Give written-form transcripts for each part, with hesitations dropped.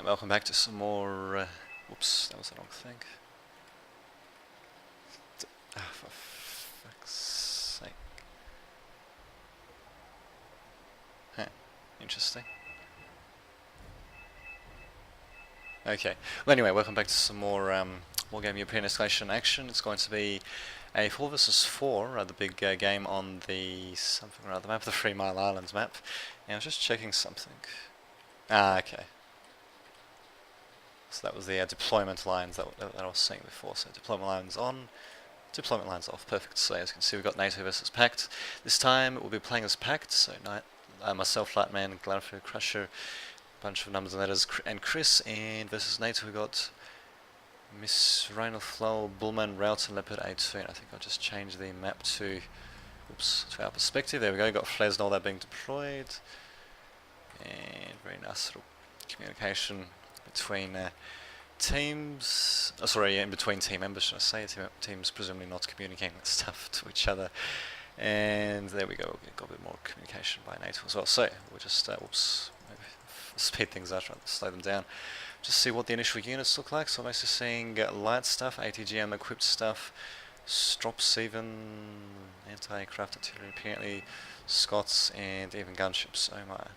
And welcome back to some more, whoops, that was the wrong thing. For fuck's sake. Huh, interesting. Okay, well anyway, welcome back to some more Wargame European Escalation action. It's going to be a 4 versus 4, the big game on the something or other map, the 3 Mile Islands map. And I was just checking something. Ah, okay. So that was the deployment lines that I was saying before. So deployment lines on, deployment lines off. Perfect. So as you can see, we've got NATO versus Pact. This time we'll be playing as Pact. So myself, Lightman, Gladfer, Crusher, bunch of numbers and letters, and Chris. And versus NATO, we got Miss Rhino Flow, Bullman, Router, Leopard, A2. And I think I'll just change the map to, oops, to our perspective. There we go. Got Flares and all that being deployed. And very nice little communication between teams, in between team members, should I say, teams presumably not communicating that stuff to each other. And there we go, we've got a bit more communication by NATO as well. So we'll just, whoops, maybe speed things up, rather than slow them down. Just see what the initial units look like. So I'm mostly seeing light stuff, ATGM equipped stuff, Strops even, anti-aircraft artillery apparently, Scots, and even gunships. Oh my.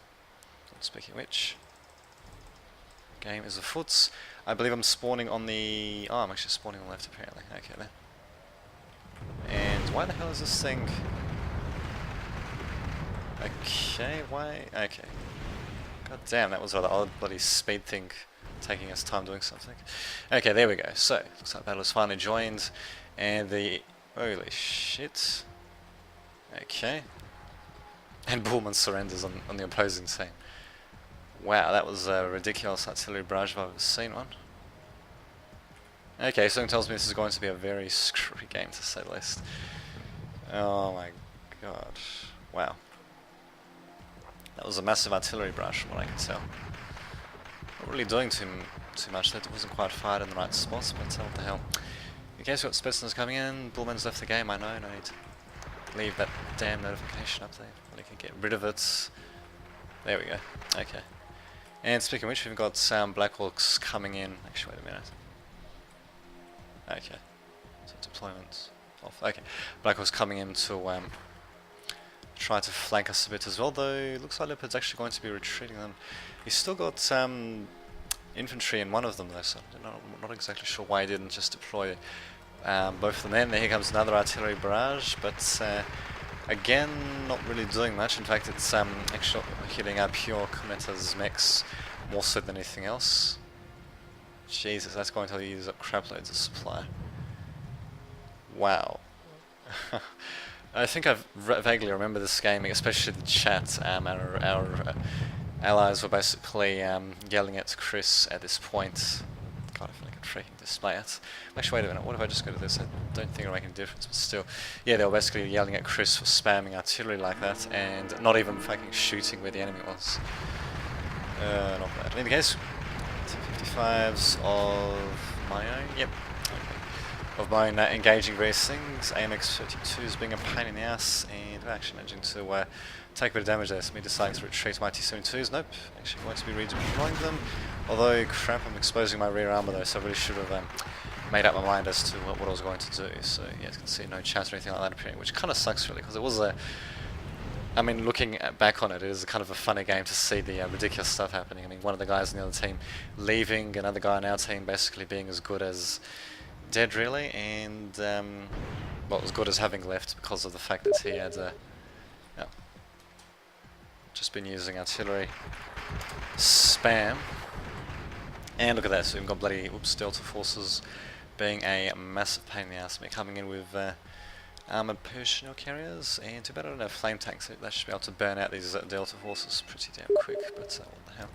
Speaking of which, game is afoot. I believe I'm spawning on the... Oh, I'm actually spawning on the left apparently. Okay then. And why the hell is this thing... Okay, why... Okay. God damn, that was rather odd bloody speed thing taking us time doing something. Okay, there we go. So, looks like battle is finally joined. And the... Holy shit. Okay. And Bullman surrenders on the opposing team. Wow, that was a ridiculous artillery barrage if I've ever seen one. Okay, something tells me this is going to be a very screwy game, to say the least. Oh my god. Wow. That was a massive artillery barrage from what I can tell. Not really doing too much, that wasn't quite fired in the right spots, but what the hell. Okay, so we've got Spetsnaz coming in, Bullman's left the game, I know, no need to leave that damn notification up there. I can get rid of it. There we go, okay. And speaking of which, we've got Black Hawks coming in. Actually, wait a minute. Okay. So deployment off. Okay. Black Hawks coming in to try to flank us a bit as well, though it looks like Leopard's actually going to be retreating them. He's still got infantry in one of them though, so I'm not exactly sure why he didn't just deploy both of them in. There here comes another artillery barrage, but again, not really doing much. In fact, it's actually hitting our pure Cometa's mechs more so than anything else. Jesus, that's going to use up crap loads of supply. Wow. I think I vaguely remember this game, especially the chat. Our allies were basically yelling at Chris at this point. God, I feel like I can freaking display it. Actually, wait a minute, what if I just go to this? I don't think it'll make any difference, but still. Yeah, they were basically yelling at Chris for spamming artillery like that, and not even fucking shooting where the enemy was. Not bad. In any case, 255s of my own, yep. Okay. Of my own engaging various things. AMX 32s being a pain in the ass, and we're actually managing to take a bit of damage there. So me deciding to retreat my T-72s. Nope, actually going to be redeploying them. Although, crap, I'm exposing my rear armor though, so I really should have made up my mind as to what I was going to do. So, yeah, as you can see, no chance or anything like that appearing, which kind of sucks really, because it was I mean, looking back on it, it is kind of a funny game to see the ridiculous stuff happening. I mean, one of the guys in the other team leaving, another guy in our team basically being as good as dead really, and, well, as good as having left because of the fact that he had, just been using artillery spam. And look at that, so we've got bloody Delta forces being a massive pain in the ass. We're coming in with armoured personnel carriers, and too bad I don't have flame tanks, so they should be able to burn out these Delta forces pretty damn quick, but what the hell.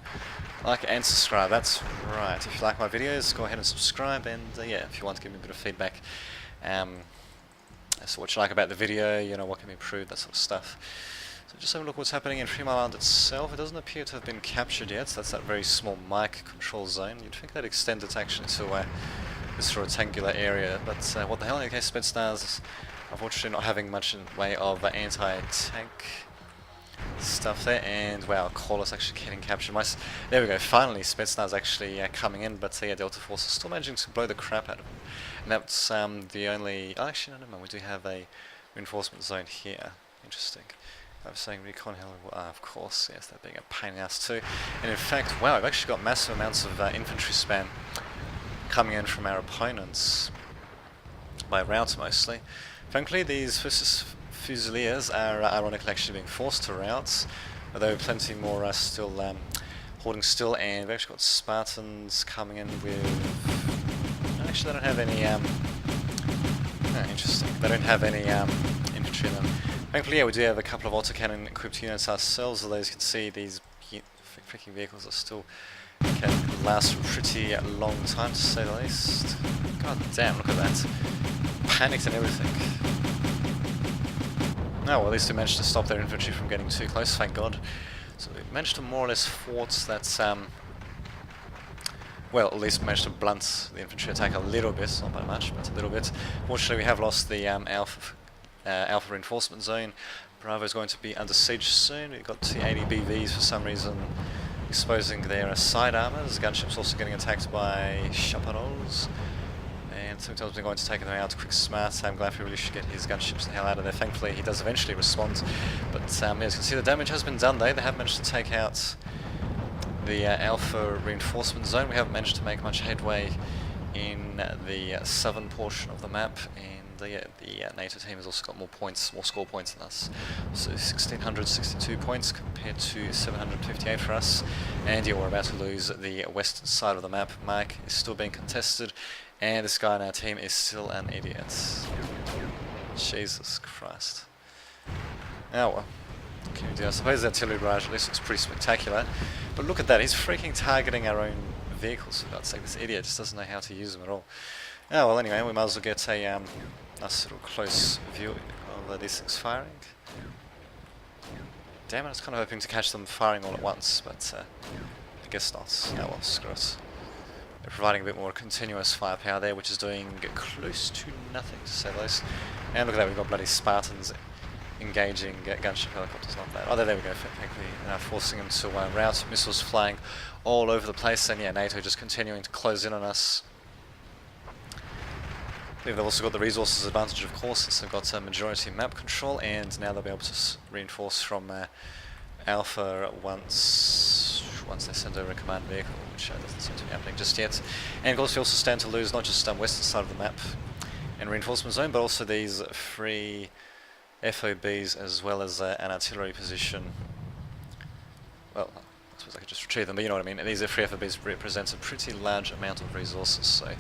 Like and subscribe, that's right. If you like my videos, go ahead and subscribe, and yeah, if you want to give me a bit of feedback as to what you like about the video, you know, what can be improved, that sort of stuff. So just have a look what's happening in 3 Mile Island itself. It doesn't appear to have been captured yet, so that's that very small mic control zone. You'd think that extended actually to this rectangular area, but what the hell, in the case Spetsnaz, unfortunately not having much in the way of anti-tank stuff there, and wow, Corliss actually getting captured. There we go, finally Spetsnaz actually coming in, but yeah, Delta Force is still managing to blow the crap out of him. And that's the only... Oh, actually, no, never mind, we do have a reinforcement zone here. Interesting. I was saying recon hell, of course, yes, that being a pain in the ass too. And in fact, wow, we've actually got massive amounts of infantry spam coming in from our opponents, by route mostly. Frankly, these Fusiliers are ironically actually being forced to routes, although plenty more are still holding still, and we've actually got Spartans coming in with... Actually, they don't have any... interesting. They don't have any infantry in them. Thankfully, yeah, we do have a couple of autocannon equipped units ourselves, although as you can see, these freaking vehicles are still can last for a pretty long time, to say the least. God damn, look at that. Panicked and everything. Oh, well, at least we managed to stop their infantry from getting too close, thank God. So we managed to more or less thwart that, well, at least managed to blunt the infantry attack a little bit, not by much, but a little bit. Fortunately, we have lost the Alpha reinforcement zone. Bravo is going to be under siege soon. We've got the 80 BVs for some reason exposing their side armors. Gunship's also getting attacked by chaparrals. And sometimes we're going to take them out quick smart. I'm glad we really should get his gunships the hell out of there. Thankfully he does eventually respond. But as you can see, the damage has been done there. They have managed to take out the Alpha reinforcement zone. We haven't managed to make much headway in the southern portion of the map, and the NATO team has also got more points, more score points than us. So 1,662 points compared to 758 for us. And yeah, we're about to lose the western side of the map. Mike is still being contested, and this guy on our team is still an idiot. Jesus Christ. Oh well. Can we do? I suppose the artillery barrage at least looks pretty spectacular. But look at that, he's freaking targeting our own vehicles, for God's sake. This idiot just doesn't know how to use them at all. Oh well, anyway, we might as well get a nice little close view of these things firing. Damn it, I was kind of hoping to catch them firing all at once, but I guess not. Oh well, screw it. They're providing a bit more continuous firepower there, which is doing close to nothing, to say the least. And look at that, we've got bloody Spartans engaging gunship helicopters, not bad. Oh, there we go, frankly, forcing them to route, missiles flying all over the place, and yeah, NATO just continuing to close in on us. They've also got the resources advantage, of course, since they've got majority map control, and now they'll be able to reinforce from Alpha once they send over a command vehicle, which doesn't seem to be happening just yet. And of course, we also stand to lose not just western side of the map and reinforcement zone, but also these free FOBs as well as an artillery position. Well, I suppose I could just retrieve them, but you know what I mean. These free FOBs represent a pretty large amount of resources, so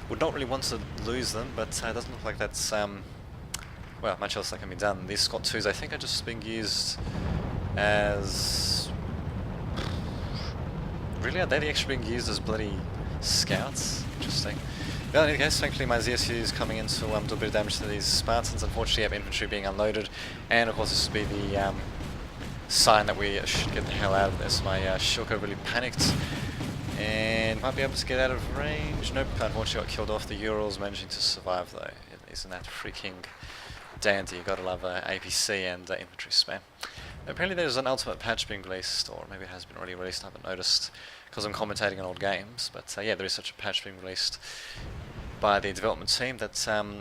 would not really want to lose them, but it doesn't look like that's well, much else that can be done. These Scott 2s I think are just being used as... Really? Are they actually being used as bloody scouts? Interesting. Well, in any case, thankfully my ZSU is coming in to do a bit of damage to these Spartans. Unfortunately, you have infantry being unloaded, and of course this would be the sign that we should get the hell out of this. My Shilko really panicked, and might be able to get out of range. Nope, unfortunately got killed off. The Urals managing to survive though. Isn't that freaking dandy? You gotta love APC and infantry spam. Apparently there's an ultimate patch being released, or maybe it has been already released, I haven't noticed, because I'm commentating on old games, but yeah, there is such a patch being released by the development team that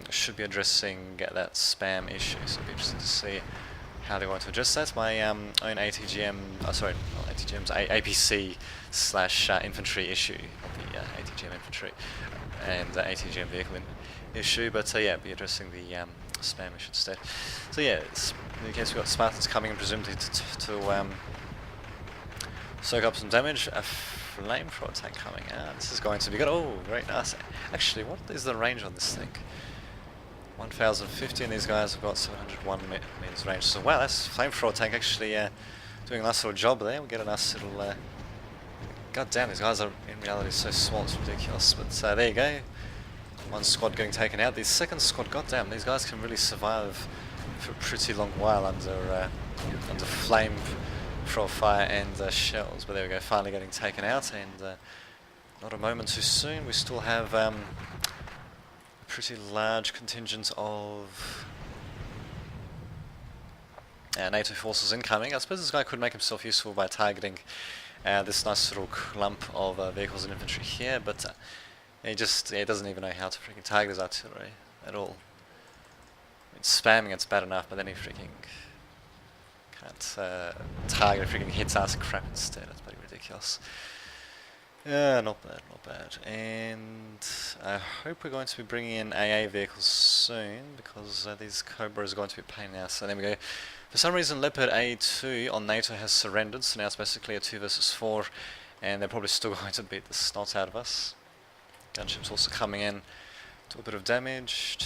should be addressing that spam issue, so it'll be interesting to see how they want to address that. My own ATGM, sorry, not ATGM's, APC slash infantry issue, not the ATGM infantry and ATGM vehicle issue, but yeah, be addressing the spam issue instead. So yeah, in case we've got Spartans coming in presumably to soak up some damage. A flamethrower tank coming out. This is going to be good. Oh, very nice. Actually, what is the range on this thing? 1050, and these guys have got 701 meters range. So wow, that's flamethrower tank actually doing a nice little job there. We'll get a nice little... God damn, these guys are in reality so small, it's ridiculous. But there you go. One squad getting taken out. The second squad, goddamn, these guys can really survive for a pretty long while under flamethrower fire and shells. But there we go, finally getting taken out, and not a moment too soon. We still have a pretty large contingent of NATO forces incoming. I suppose this guy could make himself useful by targeting this nice little clump of vehicles and infantry here, but he doesn't even know how to freaking target his artillery at all. I mean, spamming it's bad enough, but then he freaking can't target, freaking hits ass crap instead. That's pretty ridiculous. Yeah, not bad, not bad. And I hope we're going to be bringing in AA vehicles soon, because these Cobras are going to be a pain in the ass. So there we go. For some reason, Leopard A2 on NATO has surrendered, so now it's basically a 2 versus 4, and they're probably still going to beat the snot out of us. Gunships also coming in, do a bit of damage.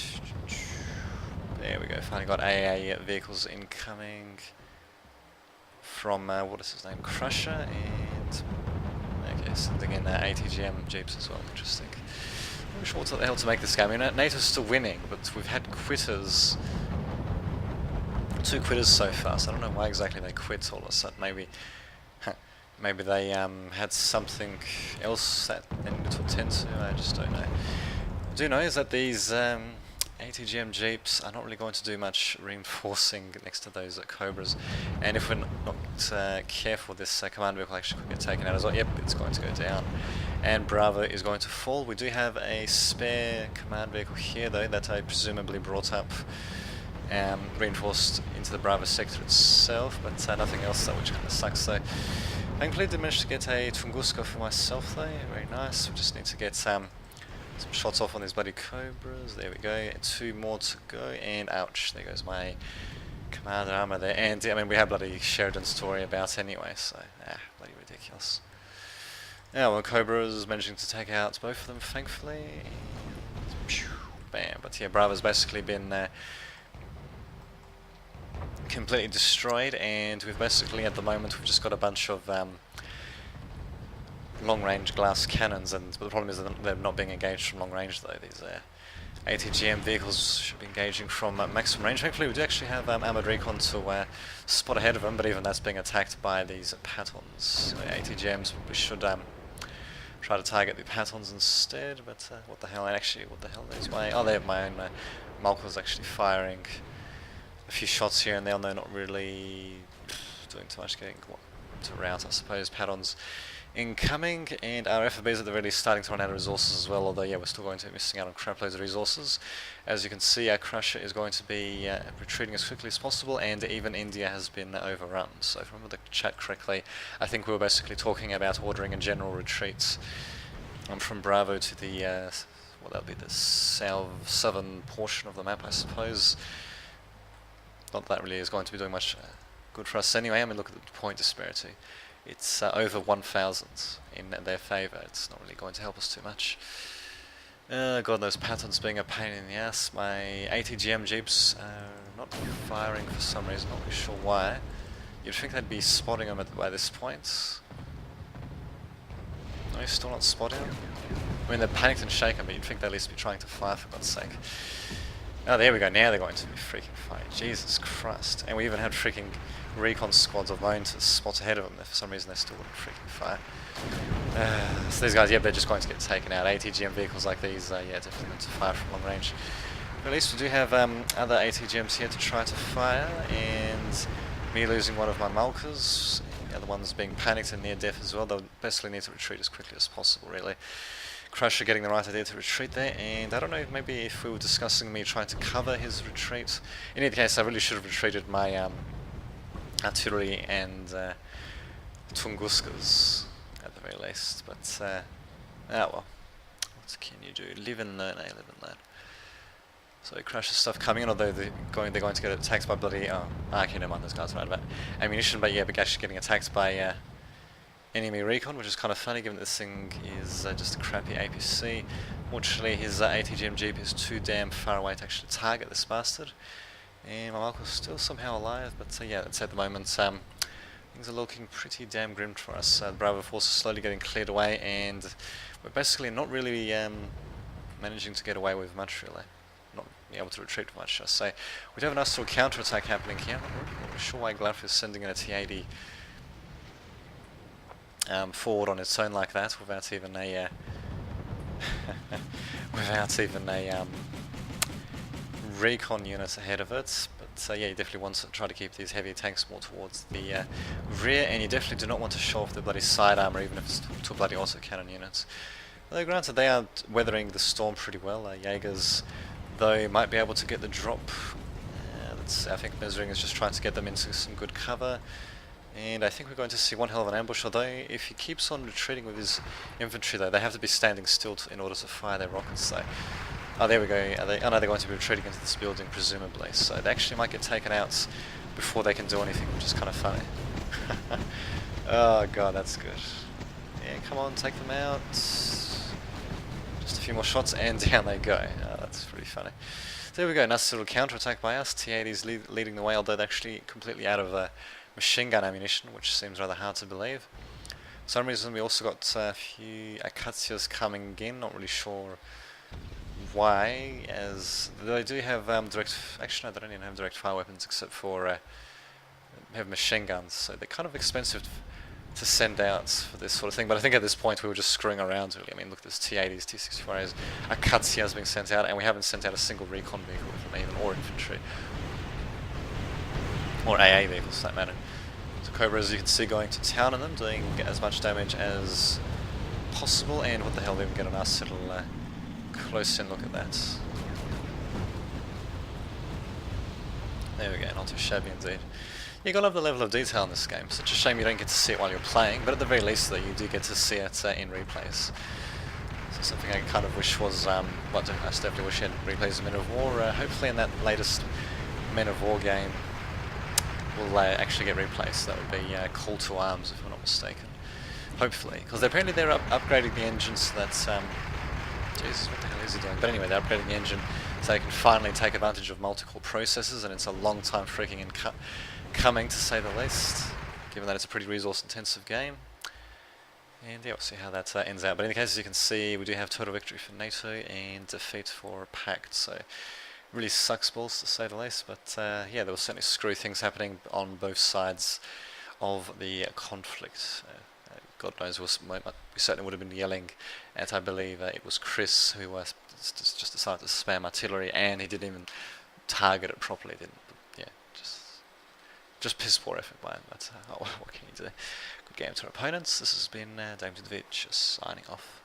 There we go, finally got AA vehicles incoming from, what is his name, Crusher, and okay, something in ATGM Jeeps as well, interesting. I'm not sure what the hell to make this game. I mean, NATO's still winning, but we've had quitters, 2 quitters so far, so I don't know why exactly they quit all of a sudden. Maybe they had something else that they needed to attend to, I just don't know. What I do know is that these ATGM Jeeps are not really going to do much reinforcing next to those Cobras, and if we're not careful, this command vehicle actually could get taken out as well. Yep, it's going to go down, and Bravo is going to fall. We do have a spare command vehicle here though that I presumably brought up, reinforced into the Bravo sector itself, but nothing else though, which kind of sucks. So thankfully did manage to get a Tunguska for myself though, very nice. We just need to get some shots off on these bloody Cobras. There we go, 2 more to go, and ouch, there goes my commander armor there. And I mean, we have bloody Sheridan's story about anyway, so bloody ridiculous. Yeah, well, Cobra's managing to take out both of them, thankfully. Bam, but yeah, Bravo's basically been completely destroyed, and we've basically, at the moment, we've just got a bunch of long-range glass cannons, but the problem is that they're not being engaged from long range though. These ATGM vehicles should be engaging from maximum range. Hopefully we do actually have armoured recon to spot ahead of them, but even that's being attacked by these Patons. So ATGMs, we should try to target the Patons instead, but what the hell, there's my, oh, they have my own Malcolm's actually firing a few shots here and there, and they're not really doing too much, getting to rout, I suppose. Patons incoming, and our FOBs at the very least starting to run out of resources as well, although yeah, we're still going to be missing out on crap loads of resources. As you can see, our Crusher is going to be retreating as quickly as possible, and even India has been overrun. So if I remember the chat correctly, I think we were basically talking about ordering a general retreat from Bravo to the, well, that'll be the southern portion of the map, I suppose. Not that really is going to be doing much good for us anyway. I mean, look at the point disparity. It's over 1,000 in their favour. It's not really going to help us too much. God, those Patons being a pain in the ass. My ATGM Jeeps are not firing for some reason, not really sure why. You'd think they'd be spotting them by this point. No, you're still not spotting them? I mean, they're panicked and shaken, but you'd think they'd at least be trying to fire, for God's sake. Oh, there we go, now they're going to be freaking firing. Jesus Christ. And we even had freaking recon squads of mine to spot ahead of them. For some reason they still wouldn't freaking fire. So these guys, yeah, they're just going to get taken out. ATGM vehicles like these, yeah, definitely going to fire from long range. But at least we do have other ATGMs here to try to fire, and me losing one of my Malkas, the other one's being panicked and near death as well. They'll basically need to retreat as quickly as possible, really. Crusher getting the right idea to retreat there, and I don't know, maybe if we were discussing me trying to cover his retreat. In any case, I really should have retreated my artillery and Tunguskas at the very least, but oh well, what can you do? Live and learn, live and learn. So Crusher stuff coming in, although they're going to get attacked by bloody, okay, never mind, those guys are right about ammunition, but yeah, but actually getting attacked by enemy recon, which is kind of funny given that this thing is just a crappy APC. Fortunately, his ATGM Jeep is too damn far away to actually target this bastard. And my Malcolm's still somehow alive, but yeah, that's at the moment. Things are looking pretty damn grim for us. The Bravo force is slowly getting cleared away, and we're basically not really managing to get away with much, really. Not being able to retreat much, I say. We do have a nice little counter-attack happening here. I'm not really sure why Glaf is sending in a T-80 forward on its own like that, without even a recon units ahead of it, but yeah, you definitely want to try to keep these heavy tanks more towards the rear, and you definitely do not want to show off the bloody side armor, even if it's to bloody autocannon units. Though granted, they are weathering the storm pretty well. Jaegers, though, might be able to get the drop. I think Mesring is just trying to get them into some good cover. And I think we're going to see one hell of an ambush, although if he keeps on retreating with his infantry though, they have to be standing still in order to fire their rockets, so... Oh, there we go. Oh no, they're going to be retreating into this building, presumably, so they actually might get taken out before they can do anything, which is kind of funny. Oh god, that's good. Yeah, come on, take them out. Just a few more shots, and down they go. Oh, that's pretty funny. There we go, nice little counter-attack by us. T-80's leading the way, although they're actually completely out of machine gun ammunition, which seems rather hard to believe. For some reason we also got a few Akatsias coming in, not really sure why, as they do have direct... Actually no, they don't even have direct fire weapons except for have machine guns, so they're kind of expensive to send out for this sort of thing, but I think at this point we were just screwing around really. I mean, look, there's T-80s, T-64As, Akatsias being sent out, and we haven't sent out a single recon vehicle with them even, or infantry. Or AA vehicles, for that matter. So Cobra, as you can see, going to town on them, doing as much damage as possible, and what the hell, they even get a nice little close-in look at that. There we go, not too shabby indeed. You gotta love the level of detail in this game. Such a shame you don't get to see it while you're playing, but at the very least though, you do get to see it in replays. So something I kind of wish was, well, I definitely wish you had replays of Men of War. Hopefully in that latest Men of War game, we'll actually get replays. That would be Call to Arms, if I'm not mistaken. Hopefully, because apparently they're upgrading the engine so that, Jesus, what the hell is he doing? But anyway, they're upgrading the engine so they can finally take advantage of multi-core processors, and it's a long time freaking coming, to say the least, given that it's a pretty resource-intensive game. And yeah, we'll see how that ends out. But in the case, as you can see, we do have total victory for NATO and defeat for Pact, so really sucks balls, to say the least. But yeah, there were certainly screwy things happening on both sides of the conflict. God knows, we certainly would have been yelling at, I believe, it was Chris who just decided to spam artillery, and he didn't even target it properly, didn't. But yeah, just piss poor effort by him, but what can you do? Good game to our opponents. This has been Dame to the Vitch, signing off.